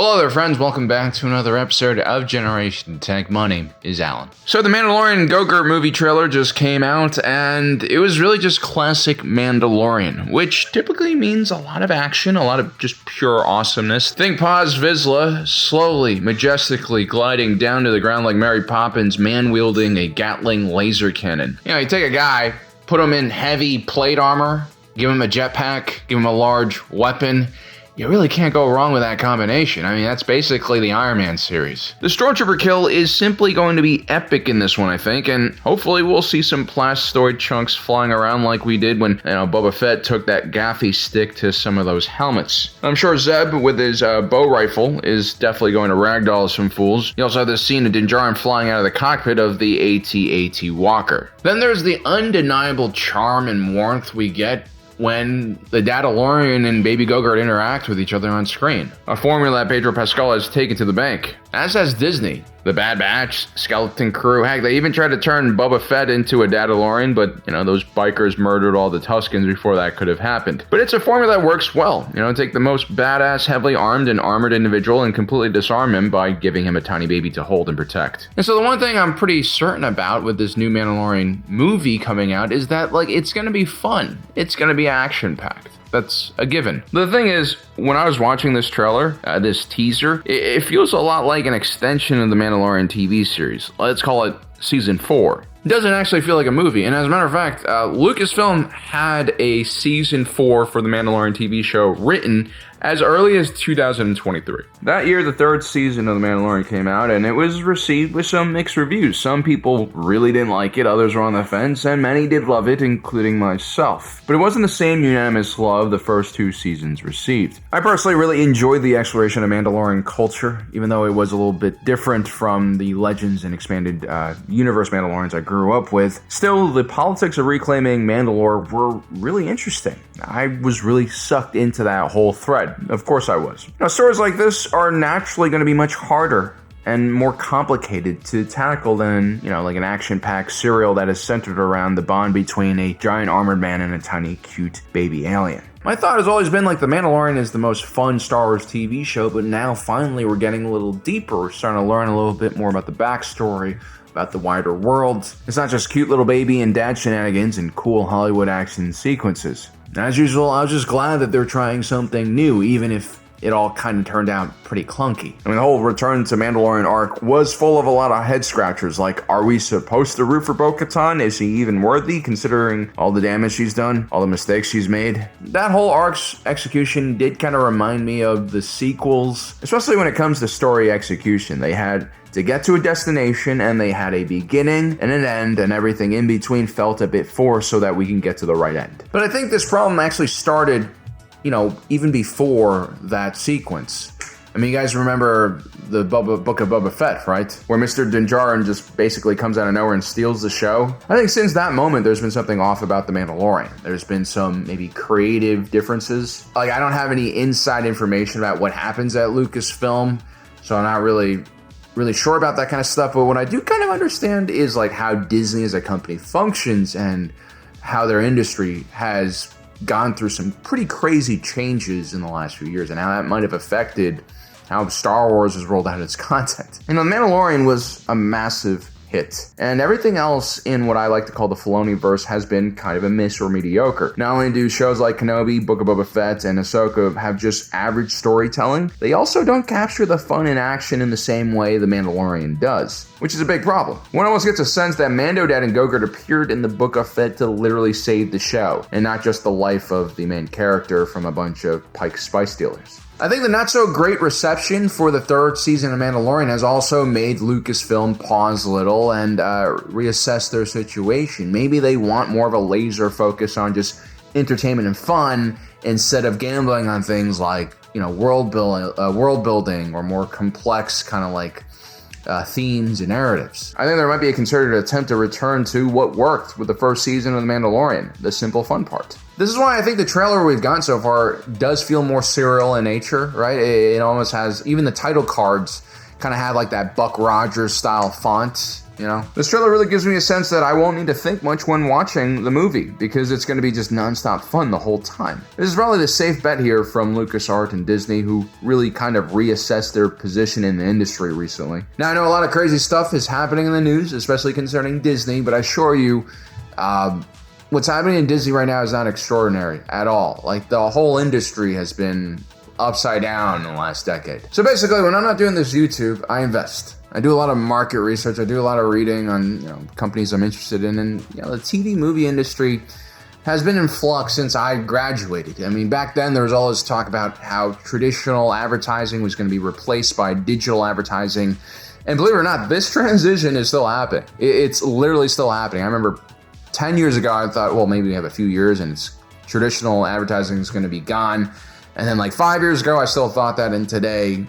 Hello there, friends. Welcome back to another episode of Generation Tech. My name is Alan. So the Mandalorian and Grogu movie trailer just came out, and it was really just classic Mandalorian, which typically means a lot of action, a lot of just pure awesomeness. Think Paz Vizsla slowly, majestically gliding down to the ground like Mary Poppins, man-wielding a Gatling laser cannon. You know, you take a guy, put him in heavy plate armor, give him a jetpack, give him a large weapon. You really can't go wrong with that combination. I mean, that's basically the Iron Man series. The Stormtrooper kill is simply going to be epic in this one, I think, and hopefully we'll see some plastoid chunks flying around like we did when, Boba Fett took that gaffy stick to some of those helmets. I'm sure Zeb, with his bow rifle, is definitely going to ragdoll some fools. You also have this scene of Din Djarin flying out of the cockpit of the AT-AT Walker. Then there's the undeniable charm and warmth we get when the Mandalorian and Baby Grogu interact with each other on screen. A formula that Pedro Pascal has taken to the bank. As has Disney. The Bad Batch, Skeleton Crew, heck, they even tried to turn Boba Fett into a Mandalorian, but, those bikers murdered all the Tuskens before that could have happened. But it's a formula that works well. Take the most badass, heavily armed and armored individual and completely disarm him by giving him a tiny baby to hold and protect. And so the one thing I'm pretty certain about with this new Mandalorian movie coming out is that, it's gonna be fun. It's gonna be action-packed. That's a given. The thing is, when I was watching this trailer, this teaser, it feels a lot like an extension of the Mandalorian TV series. Let's call it Season 4. It doesn't actually feel like a movie, and as a matter of fact, Lucasfilm had a Season 4 for the Mandalorian TV show written as early as 2023. That year, the third season of The Mandalorian came out, and it was received with some mixed reviews. Some people really didn't like it, others were on the fence, and many did love it, including myself. But it wasn't the same unanimous love the first two seasons received. I personally really enjoyed the exploration of Mandalorian culture, even though it was a little bit different from the Legends and Expanded Universe Mandalorians I grew up with. Still, the politics of reclaiming Mandalore were really interesting. I was really sucked into that whole thread. Of course I was. Stories like this are naturally going to be much harder and more complicated to tackle than, like an action-packed serial that is centered around the bond between a giant armored man and a tiny, cute baby alien. My thought has always been The Mandalorian is the most fun Star Wars TV show, but now finally we're getting a little deeper. We're starting to learn a little bit more about the backstory, about the wider world. It's not just cute little baby and dad shenanigans and cool Hollywood action sequences. As usual, I was just glad that they're trying something new, even if it all kind of turned out pretty clunky. I mean, the whole Return to Mandalorian arc was full of a lot of head-scratchers, like, are we supposed to root for Bo-Katan? Is he even worthy, considering all the damage she's done, all the mistakes she's made? That whole arc's execution did kind of remind me of the sequels, especially when it comes to story execution. They had to get to a destination, and they had a beginning and an end, and everything in between felt a bit forced so that we can get to the right end. But I think this problem actually started, even before that sequence. I mean, you guys remember the Book of Boba Fett, right? Where Mr. Din Djarin just basically comes out of nowhere and steals the show. I think since that moment, there's been something off about The Mandalorian. There's been some maybe creative differences. I don't have any inside information about what happens at Lucasfilm, so I'm not really sure about that kind of stuff, but what I do kind of understand is how Disney as a company functions and how their industry has gone through some pretty crazy changes in the last few years and how that might have affected how Star Wars has rolled out its content. The Mandalorian was a massive hit, and everything else in what I like to call the Filoni-verse has been kind of a miss or mediocre. Not only do shows like Kenobi, Book of Boba Fett, and Ahsoka have just average storytelling, they also don't capture the fun and action in the same way The Mandalorian does, which is a big problem. One almost gets a sense that Mando Dad and Grogu appeared in the Book of Fett to literally save the show, and not just the life of the main character from a bunch of Pike spice dealers. I think the not-so-great reception for the third season of Mandalorian has also made Lucasfilm pause a little and reassess their situation. Maybe they want more of a laser focus on just entertainment and fun instead of gambling on things like, world building or more complex kind of themes and narratives. I think there might be a concerted attempt to return to what worked with the first season of The Mandalorian, the simple fun part. This is why I think the trailer we've gotten so far does feel more serial in nature, right? It almost has, even the title cards kind of have that Buck Rogers style font. You know, this trailer really gives me a sense that I won't need to think much when watching the movie because it's going to be just nonstop fun the whole time. This is probably the safe bet here from LucasArts and Disney, who really kind of reassessed their position in the industry recently. Now, I know a lot of crazy stuff is happening in the news, especially concerning Disney, but I assure you, what's happening in Disney right now is not extraordinary at all. Like, the whole industry has been upside down in the last decade. So basically, when I'm not doing this YouTube, I invest. I do a lot of market research. I do a lot of reading on companies I'm interested in, and the TV movie industry has been in flux since I graduated. I mean, back then there was all this talk about how traditional advertising was going to be replaced by digital advertising, and believe it or not, this transition is still happening. It's literally still happening. I remember 10 years ago, I thought, well, maybe we have a few years and traditional advertising is going to be gone, and then like 5 years ago, I still thought that, and today,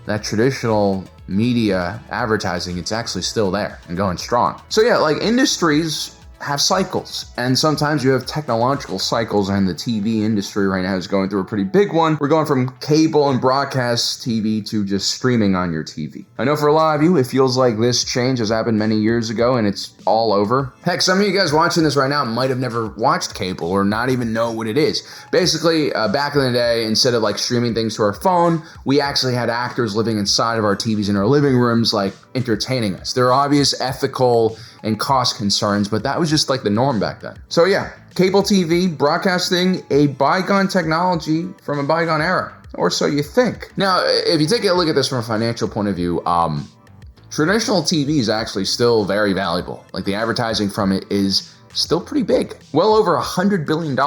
that traditional media advertising, it's actually still there and going strong. So yeah, like industries have cycles, and sometimes you have technological cycles, and the TV industry right now is going through a pretty big one. We're going from cable and broadcast TV to just streaming on your TV. I know for a lot of you, it feels like this change has happened many years ago and it's all over. Heck, some of you guys watching this right now might have never watched cable or not even know what it is. Basically, back in the day, instead of like streaming things to our phone, we actually had actors living inside of our TVs in our living rooms, like entertaining us. There are obvious ethical and cost concerns, but that was just like the norm back then. So yeah, cable TV, broadcasting, a bygone technology from a bygone era, or so you think. Now, if you take a look at this from a financial point of view, traditional TV is actually still very valuable. Like the advertising from it is still pretty big. Well over $100 billion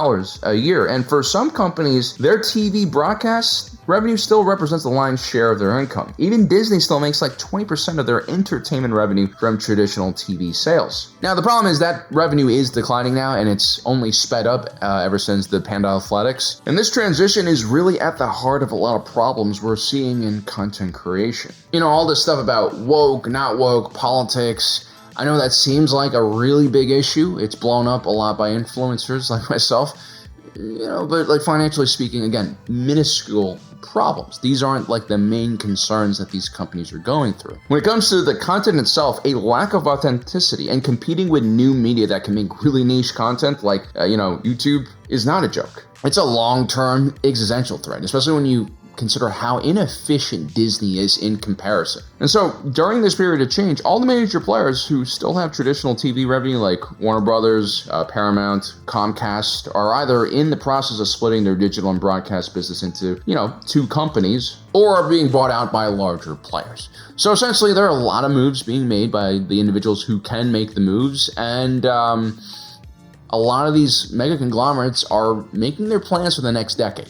a year. And for some companies, their TV broadcast revenue still represents the lion's share of their income. Even Disney still makes like 20% of their entertainment revenue from traditional TV sales. Now, the problem is that revenue is declining now, and it's only sped up ever since the Panda Athletics. And this transition is really at the heart of a lot of problems we're seeing in content creation. All this stuff about woke, not woke, politics. I know that seems like a really big issue. It's blown up a lot by influencers like myself, but like financially speaking, again, minuscule problems. These aren't like the main concerns that these companies are going through. When it comes to the content itself, a lack of authenticity and competing with new media that can make really niche content like, YouTube is not a joke. It's a long-term existential threat, especially when you consider how inefficient Disney is in comparison. And so during this period of change, all the major players who still have traditional TV revenue like Warner Brothers, Paramount, Comcast are either in the process of splitting their digital and broadcast business into, two companies, or are being bought out by larger players. So essentially there are a lot of moves being made by the individuals who can make the moves, and a lot of these mega conglomerates are making their plans for the next decade.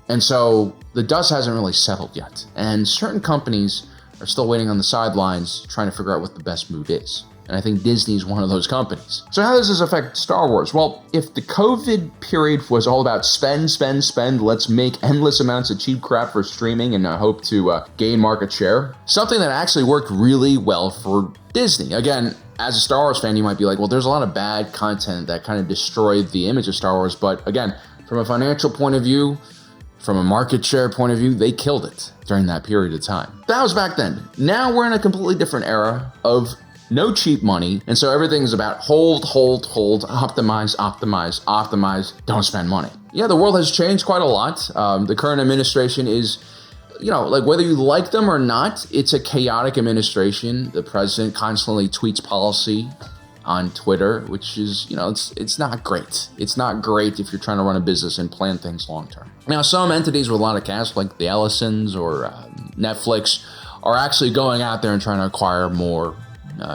And so the dust hasn't really settled yet. And certain companies are still waiting on the sidelines trying to figure out what the best move is. And I think Disney is one of those companies. So how does this affect Star Wars? Well, if the COVID period was all about spend, let's make endless amounts of cheap crap for streaming and hope to gain market share, something that actually worked really well for Disney. Again, as a Star Wars fan, you might be like, well, there's a lot of bad content that kind of destroyed the image of Star Wars. But again, from a financial point of view, from a market share point of view, they killed it during that period of time. That was back then. Now we're in a completely different era of no cheap money, and so everything's about hold, optimize, don't spend money. Yeah, the world has changed quite a lot. The current administration is, like whether you like them or not, it's a chaotic administration. The president constantly tweets policy on Twitter, which is, it's not great. It's not great if you're trying to run a business and plan things long term. Now, some entities with a lot of cash, like the Ellisons or Netflix, are actually going out there and trying to acquire more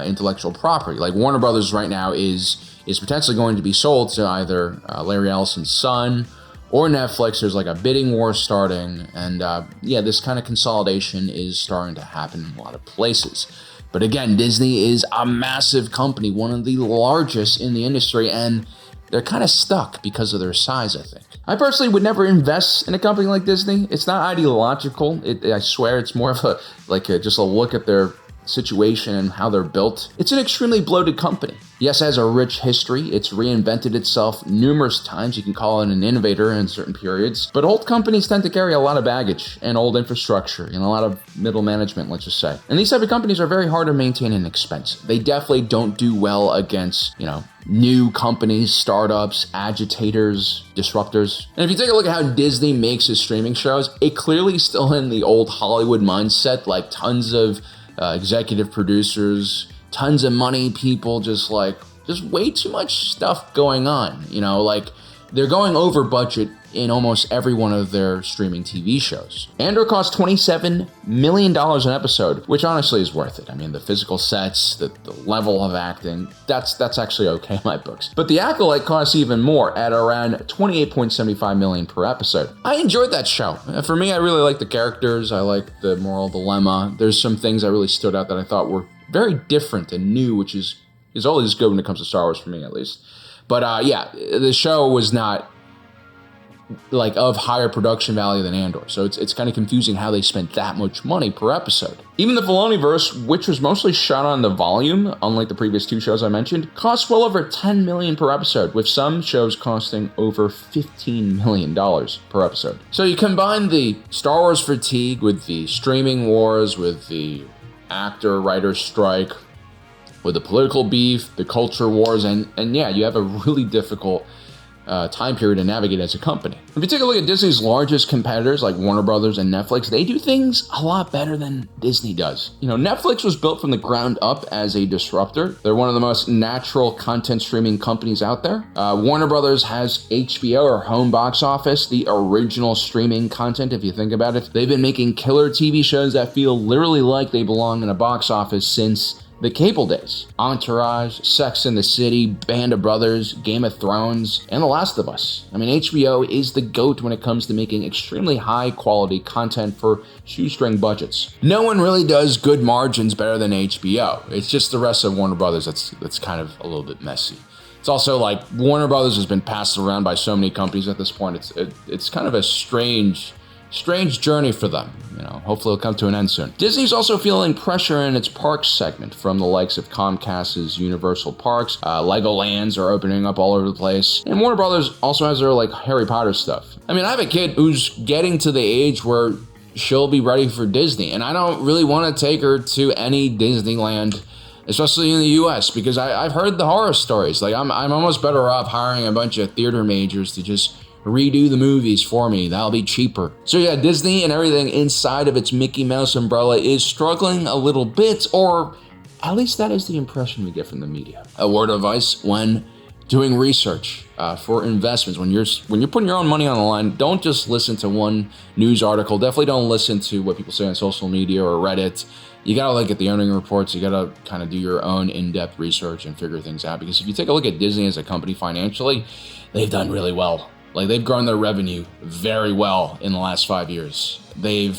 intellectual property. Like Warner Brothers right now is potentially going to be sold to either Larry Ellison's son or Netflix. There's like a bidding war starting, and this kind of consolidation is starting to happen in a lot of places. But again, Disney is a massive company, one of the largest in the industry, and they're kind of stuck because of their size, I think. I personally would never invest in a company like Disney. It's not ideological. I swear it's more of just a look at their situation and how they're built, it's an extremely bloated company. Yes, it has a rich history. It's reinvented itself numerous times. You can call it an innovator in certain periods. But old companies tend to carry a lot of baggage and old infrastructure and a lot of middle management, let's just say. And these type of companies are very hard to maintain and expensive. They definitely don't do well against, new companies, startups, agitators, disruptors. And if you take a look at how Disney makes its streaming shows, it clearly is still in the old Hollywood mindset, like tons of executive producers, tons of money, people, just way too much stuff going on. They're going over budget in almost every one of their streaming TV shows. Andor costs $27 million an episode, which honestly is worth it. I mean, the physical sets, the level of acting, that's actually okay in my books. But The Acolyte costs even more at around $28.75 million per episode. I enjoyed that show. For me, I really like the characters. I like the moral dilemma. There's some things that really stood out that I thought were very different and new, which is always good when it comes to Star Wars for me, at least. But the show was not of higher production value than Andor. So it's kind of confusing how they spent that much money per episode. Even the Filoniverse, which was mostly shot on the volume, unlike the previous two shows I mentioned, costs well over $10 million per episode, with some shows costing over $15 million per episode. So you combine the Star Wars fatigue with the streaming wars, with the actor-writer strike, with the political beef, the culture wars, and you have a really difficult time period to navigate as a company. If you take a look at Disney's largest competitors like Warner Brothers and Netflix, they do things a lot better than Disney does. Netflix was built from the ground up as a disruptor. They're one of the most natural content streaming companies out there. Warner Brothers has HBO, or home box office, the original streaming content, if you think about it. They've been making killer TV shows that feel literally like they belong in a box office since the cable days. Entourage, Sex and the City, Band of Brothers, Game of Thrones, and The Last of Us. I mean, HBO is the GOAT when it comes to making extremely high quality content for shoestring budgets. No one really does good margins better than HBO. It's just the rest of Warner Brothers that's kind of a little bit messy. It's also like Warner Brothers has been passed around by so many companies at this point. It's kind of a strange journey for them. Hopefully it'll come to an end soon. Disney's also feeling pressure in its parks segment from the likes of Comcast's Universal Parks. Legolands are opening up all over the place. And Warner Brothers also has their Harry Potter stuff. I mean, I have a kid who's getting to the age where she'll be ready for Disney, and I don't really want to take her to any Disneyland, especially in the US, because I've heard the horror stories. I'm almost better off hiring a bunch of theater majors to just redo the movies for me. That'll be cheaper. So yeah, Disney and everything inside of its Mickey Mouse umbrella is struggling a little bit, or at least that is the impression we get from the media. A word of advice when doing research for investments, when you're putting your own money on the line, don't just listen to one news article. Definitely don't listen to what people say on social media or Reddit. You gotta look at the earning reports. You gotta kind of do your own in-depth research and figure things out, because if you take a look at Disney as a company financially, they've done really well. They've grown their revenue very well in the last 5 years. They've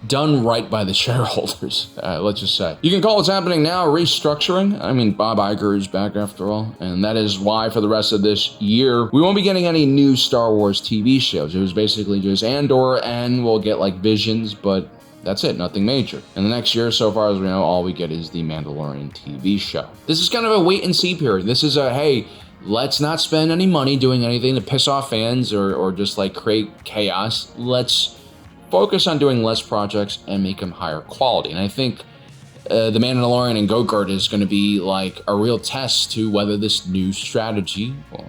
done right by the shareholders, let's just say. You can call what's happening now restructuring. I mean, Bob Iger is back after all, and that is why for the rest of this year, we won't be getting any new Star Wars TV shows. It was basically just Andor, and we'll get Visions, but that's it, nothing major. And the next year, so far as we know, all we get is the Mandalorian TV show. This is kind of a wait and see period. This is hey, let's not spend any money doing anything to piss off fans or just create chaos. Let's focus on doing less projects and make them higher quality. And I think The Mandalorian and Grogu is going to be a real test to whether this new strategy or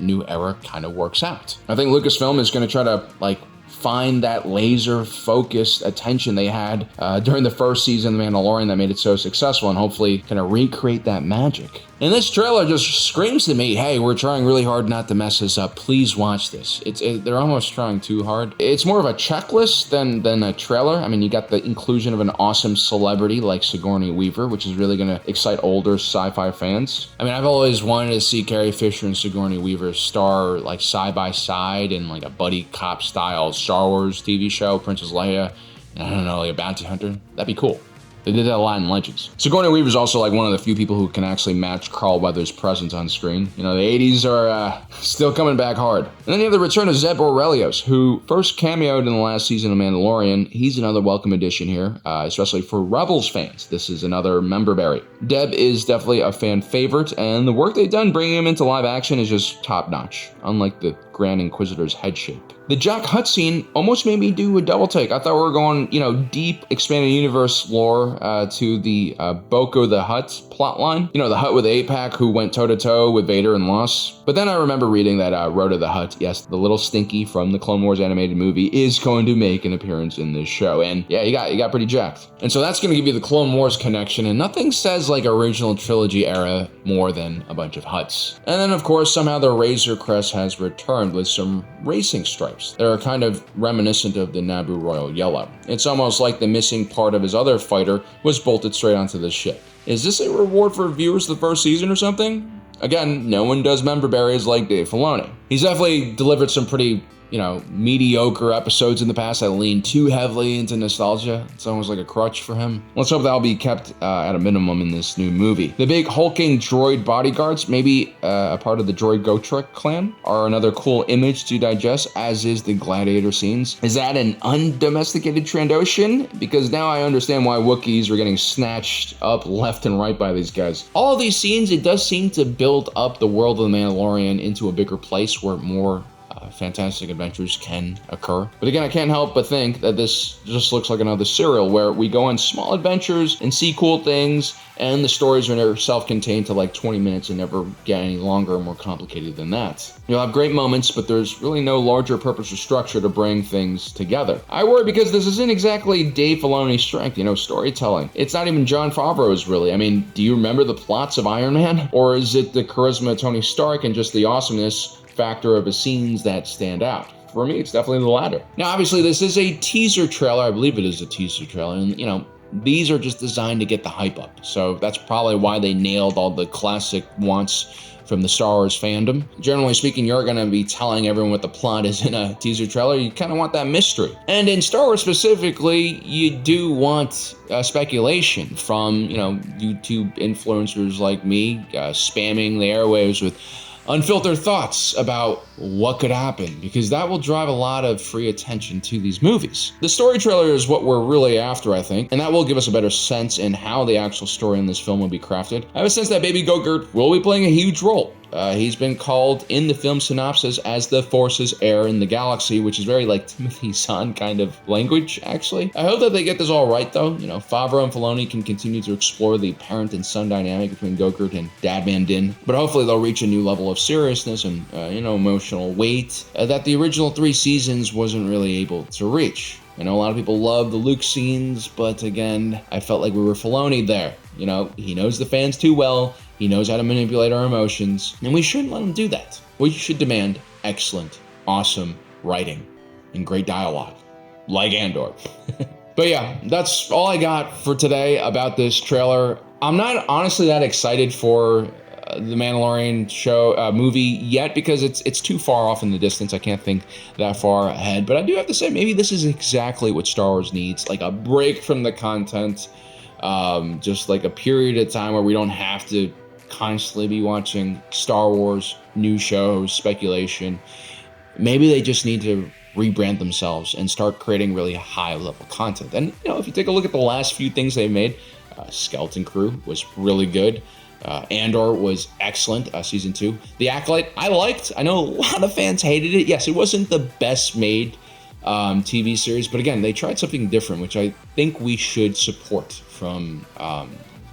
new era kind of works out. I think Lucasfilm is going to try to find that laser-focused attention they had during the first season of The Mandalorian that made it so successful, and hopefully kind of recreate that magic. And this trailer just screams to me, hey, we're trying really hard not to mess this up. Please watch this. They're almost trying too hard. It's more of a checklist than a trailer. I mean, you got the inclusion of an awesome celebrity like Sigourney Weaver, which is really going to excite older sci-fi fans. I mean, I've always wanted to see Carrie Fisher and Sigourney Weaver star side by side in a buddy cop style Star Wars TV show, Princess Leia, and I don't know, a bounty hunter. That'd be cool. They did that a lot in Legends. Sigourney Weaver is also like one of the few people who can actually match Carl Weathers' presence on screen. You know, the 80s are still coming back hard. And then you have the return of Zeb Orrelios, who first cameoed in the last season of Mandalorian. He's another welcome addition here, especially for Rebels fans. This is another member berry. Deb is definitely a fan favorite, and the work they've done bringing him into live action is just top-notch, unlike the Grand Inquisitor's head shape. The Jack Hutt scene almost made me do a double take. I thought we were going, you know, deep expanded universe lore to the Boko the Hutt plotline. You know, the Hutt with the 8-pack who went toe-to-toe with Vader and lost. But then I remember reading that Rhoda the Hutt, yes, the little stinky from the Clone Wars animated movie, is going to make an appearance in this show. And yeah, he got pretty jacked. And so that's going to give you the Clone Wars connection, and nothing says like original trilogy era more than a bunch of Hutts. And then of course, somehow the Razor Crest has returned with some racing stripes. They're kind of reminiscent of the Naboo Royal Yellow. It's almost like the missing part of his other fighter was bolted straight onto the ship. Is this a reward for viewers of the first season or something? Again, no one does member berries like Dave Filoni. He's definitely delivered some pretty, you know, mediocre episodes in the past that lean too heavily into nostalgia. It's almost like a crutch for him. Let's hope that'll be kept at a minimum in this new movie. The big hulking droid bodyguards, maybe a part of the droid Gotrek clan, are another cool image to digest, as is the gladiator scenes. Is that an undomesticated Trandoshan? Because now I understand why Wookiees are getting snatched up left and right by these guys. All of these scenes, it does seem to build up the world of the Mandalorian into a bigger place where more fantastic adventures can occur. But again, I can't help but think that this just looks like another serial where we go on small adventures and see cool things, and the stories are self-contained to like 20 minutes and never get any longer or more complicated than that. You'll have great moments, but there's really no larger purpose or structure to bring things together. I worry because this isn't exactly Dave Filoni's strength, you know, storytelling. It's not even Jon Favreau's really. I mean, do you remember the plots of Iron Man? Or is it the charisma of Tony Stark and just the awesomeness factor of his scenes that stand out? For me, it's definitely the latter. Now, obviously, this is a teaser trailer. I believe it is a teaser trailer. And, you know, these are just designed to get the hype up. So that's probably why they nailed all the classic wants from the Star Wars fandom. Generally speaking, you're going to be telling everyone what the plot is in a teaser trailer. You kind of want that mystery. And in Star Wars specifically, you do want speculation from, you know, YouTube influencers like me spamming the airwaves with unfiltered thoughts about what could happen, because that will drive a lot of free attention to these movies. The story trailer is what we're really after, I think, and that will give us a better sense in how the actual story in this film will be crafted. I have a sense that Baby Gogurt will be playing a huge role. He's been called in the film synopsis as the Force's heir in the galaxy, which is very like Timothy Zahn kind of language, actually. I hope that they get this all right, though. You know, Favreau and Filoni can continue to explore the parent and son dynamic between Gogurt and Dadman Din, but hopefully they'll reach a new level of seriousness and, you know, emotional weight that the original 3 seasons wasn't really able to reach. I know a lot of people love the Luke scenes, but again, I felt like we were Filoni there. You know, he knows the fans too well. He knows how to manipulate our emotions, and we shouldn't let him do that. We should demand excellent, awesome writing and great dialogue, like Andor. But yeah, that's all I got for today about this trailer. I'm not honestly that excited for the Mandalorian show movie yet, because it's too far off in the distance. I can't think that far ahead. But I do have to say, maybe this is exactly what Star Wars needs, like a break from the content, just like a period of time where we don't have to constantly be watching Star Wars, new shows, speculation. Maybe they just need to rebrand themselves and start creating really high-level content. And, you know, if you take a look at the last few things they made, Skeleton Crew was really good. Andor was excellent, season 2. The Acolyte, I liked. I know a lot of fans hated it. Yes, it wasn't the best made TV series, but again, they tried something different, which I think we should support from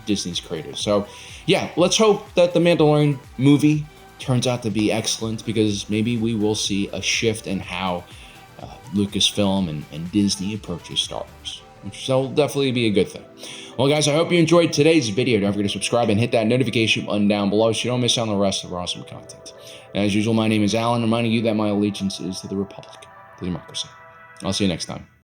Disney's creators. So yeah, let's hope that the Mandalorian movie turns out to be excellent, because maybe we will see a shift in how Lucasfilm and Disney approaches Star Wars, which will definitely be a good thing. Well, guys, I hope you enjoyed today's video. Don't forget to subscribe and hit that notification button down below so you don't miss out on the rest of our awesome content. And as usual, my name is Alan, reminding you that my allegiance is to the Republic, to democracy. I'll see you next time.